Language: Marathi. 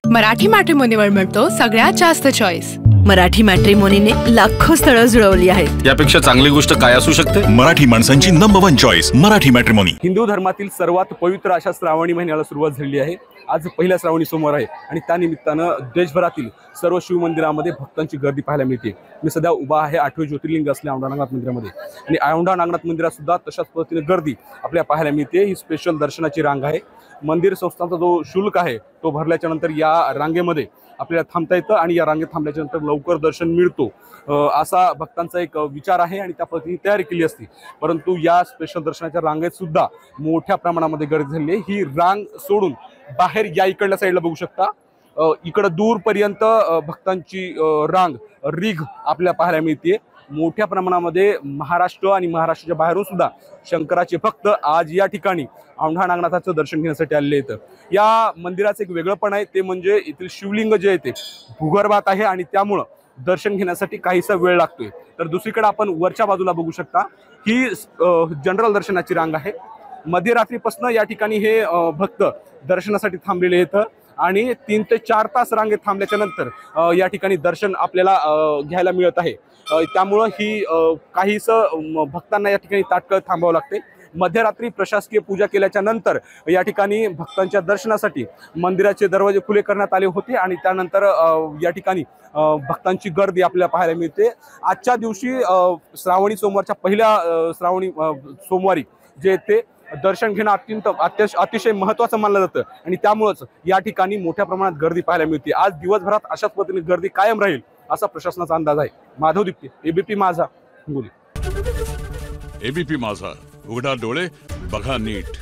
मराठी मॅट्रिमोनीवर मिळतो सगळ्यात जास्त चॉईस। मराठी मॅट्रिमोनीने लाखो स्थळं जुळवली आहेत। यापेक्षा चांगली गोष्ट काय असू शकते? मराठी माणसांची number 1 choice Marathi matrimony. Hindu धर्मातील सर्वात पवित्र अशा श्रावणी महिन्याला सुरुवात झाली आहे। आज पहिला श्रावणी सोमवार आहे आणि त्या निमित्तानं देशभरातील सर्व शिव मंदिरामध्ये भक्तांची गर्दी पाहायला मिळते। मी सध्या उभा आहे 8वे ज्योतिर्लिंग असलेल्या औंढा नागनाथ मंदिरामध्ये आणि औंढा नागनाथ मंदिरात सुद्धा तशाच पद्धतीने गर्दी आपल्याला पाहायला मिळते। ही स्पेशल दर्शनाची रांग आहे। मंदिर संस्थांचा जो शुल्क आहे तो भरल्याच्या नंतर या रांगेमध्ये आपल्याला थांबता येतं आणि या रांगेत थांबल्याच्या नंतर लवकर दर्शन मिळतो असा भक्तांचा एक विचार आहे आणि त्या पद्धतीने तयारी केली असती। परंतु या स्पेशल दर्शनाच्या रांगेत सुद्धा मोठ्या प्रमाणामध्ये गर्दी झाली आहे। ही रांग सोडून बाहेर या इकडल्या साईडला बघू शकता, इकडं दूरपर्यंत भक्तांची रांग रीघ आपल्याला पाहायला मिळते। मोठ्या प्रमाणामध्ये महाराष्ट्र आणि महाराष्ट्राच्या बाहेरून सुद्धा शंकराचे भक्त आज या ठिकाणी औंढा नागनाथाचं दर्शन घेण्यासाठी आलेले आहेत। या मंदिराचं एक वेगळंपण आहे ते म्हणजे इथले शिवलिंग जे आहे ते भूगर्भात आहे आणि त्यामुळं दर्शन घेण्यासाठी काहीसा वेळ लागतोय। तर दुसरीकडे आपण वरच्या बाजूला बघू शकता, ही जनरल दर्शनाची रांग आहे। मध्यरात्रीपासून या ठिकाणी हे भक्त दर्शनासाठी थांबलेले आहेत आणि 3 ते 4 तास रांगेत थांबल्याच्या नंतर या ठिकाणी दर्शन आपल्याला घ्यायला मिळत आहे। त्यामुळं ही काहीसं भक्तांना या ठिकाणी तात्काळ थांबावं लागते। मध्यरात्री प्रशासकीय पूजा केल्याच्या नंतर या ठिकाणी भक्तांच्या दर्शनासाठी मंदिराचे दरवाजे खुले करण्यात आले होते आणि त्यानंतर या ठिकाणी भक्तांची गर्दी आपल्याला पाहायला मिळते। आजच्या दिवशी श्रावणी सोमवारच्या पहिल्या श्रावणी सोमवारी जे ते दर्शन घेणं अतिशय महत्त्वाचं मानलं जातं आणि त्यामुळेच या ठिकाणी मोठ्या प्रमाणात गर्दी पाहायला मिळते। आज दिवसभरात अशाच पद्धतीने गर्दी कायम राहील असा प्रशासनाचा अंदाज आहे। माधव दीप्ते, एबीपी माझा, हिंगोली। एबीपी माझा, उघडा डोळे बघा नीट।